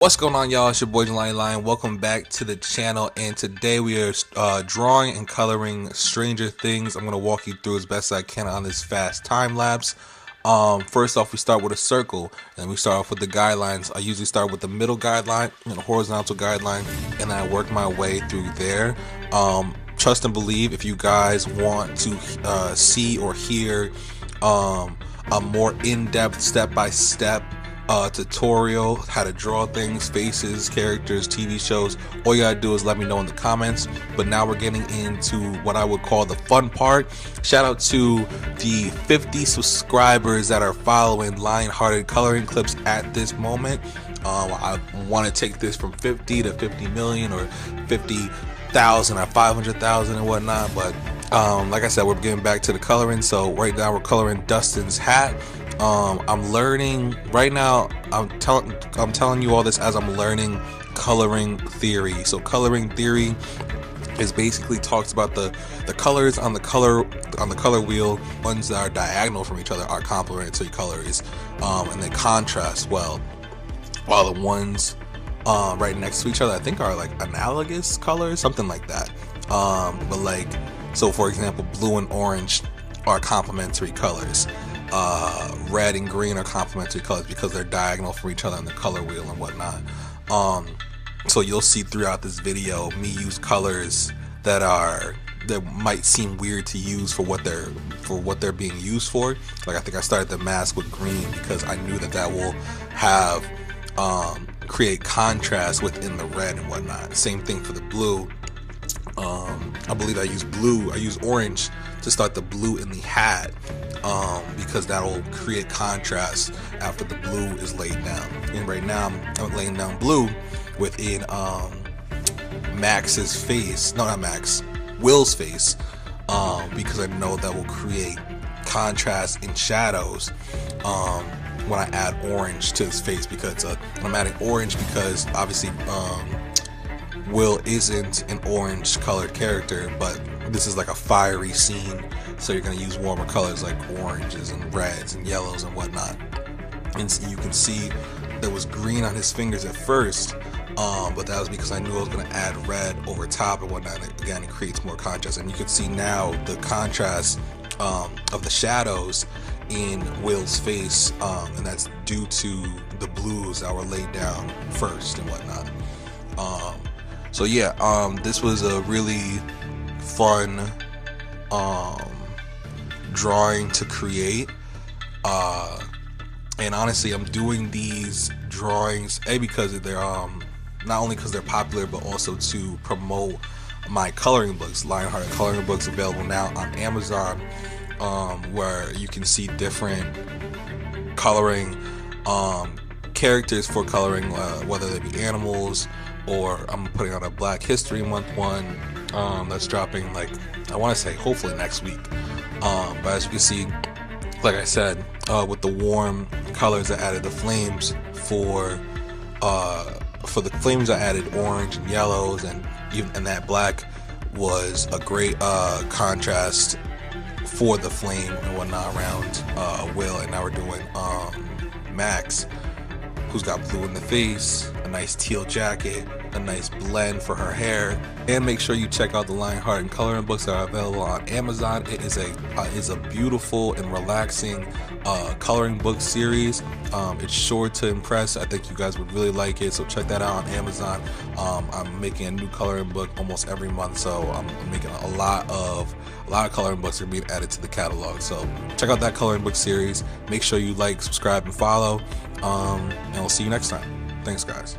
What's going on, y'all? It's your boy Jelani Lion. Welcome back to the channel, and today we are drawing and coloring Stranger Things. I'm going to walk you through as best I can on this fast time lapse. First off, we start with a circle, and we start off with the guidelines. I usually start with the middle guideline and the horizontal guideline, and then I work my way through there. Trust and believe, if you guys want to see or hear a more in-depth step-by-step tutorial, how to draw things, faces, characters, TV shows, all you gotta do is let me know in the comments. But now we're getting into what I would call the fun part. Shout out to the 50 subscribers that are following Lionhearted Coloring Clips at this moment. I want to take this from 50 to 50 million or 50,000 or 500,000 and whatnot, but like I said, we're getting back to the coloring. So right now we're coloring Dustin's hat. I'm learning right now. I'm telling you all this as I'm learning coloring theory. So coloring theory is basically talks about the colors on the color wheel. Ones that are diagonal from each other are complementary colors, and they contrast well, while the ones right next to each other I think are like analogous colors, something like that. But like, so for example, blue and orange are complementary colors. Red and green are complementary colors because they're diagonal from each other on the color wheel and whatnot. So you'll see throughout this video me use colors that might seem weird to use for what they're being used for. Like I think I started the mask with green because I knew that will have create contrast within the red and whatnot. Same thing for the blue. I believe I use orange to start the blue in the hat, because that'll create contrast after the blue is laid down. And right now I'm laying down blue within Max's face, no, not Max, Will's face, because I know that will create contrast in shadows when I add orange to his face, because I'm adding orange because obviously Will isn't an orange colored character, but this is like a fiery scene, so you're going to use warmer colors like oranges and reds and yellows and whatnot. And so you can see there was green on his fingers at first, but that was because I knew I was going to add red over top and whatnot. And again, it creates more contrast, and you can see now the contrast of the shadows in Will's face, and that's due to the blues that were laid down first and whatnot. So yeah, this was a really fun drawing to create, and honestly I'm doing these drawings because they're not only because they're popular, but also to promote my coloring books. Lionhearted Coloring Books available now on Amazon, where you can see different coloring characters for coloring, whether they be animals, or I'm putting on a Black History Month one that's dropping, like, I want to say hopefully next week. But as you can see, like I said, with the warm colors, I added the flames for the flames. I added orange and yellows, and that black was a great contrast for the flame and whatnot around Will. And now we're doing Max, who's got blue in the face, a nice teal jacket, a nice blend for her hair. And make sure you check out the Lionhearted Coloring Books that are available on Amazon. It is a beautiful and relaxing coloring book series. It's sure to impress. I think you guys would really like it, so check that out on Amazon. I'm making a new coloring book almost every month, so I'm making a lot of coloring books are being added to the catalog. So check out that coloring book series. Make sure you like, subscribe, and follow, and we'll see you next time. Thanks, guys.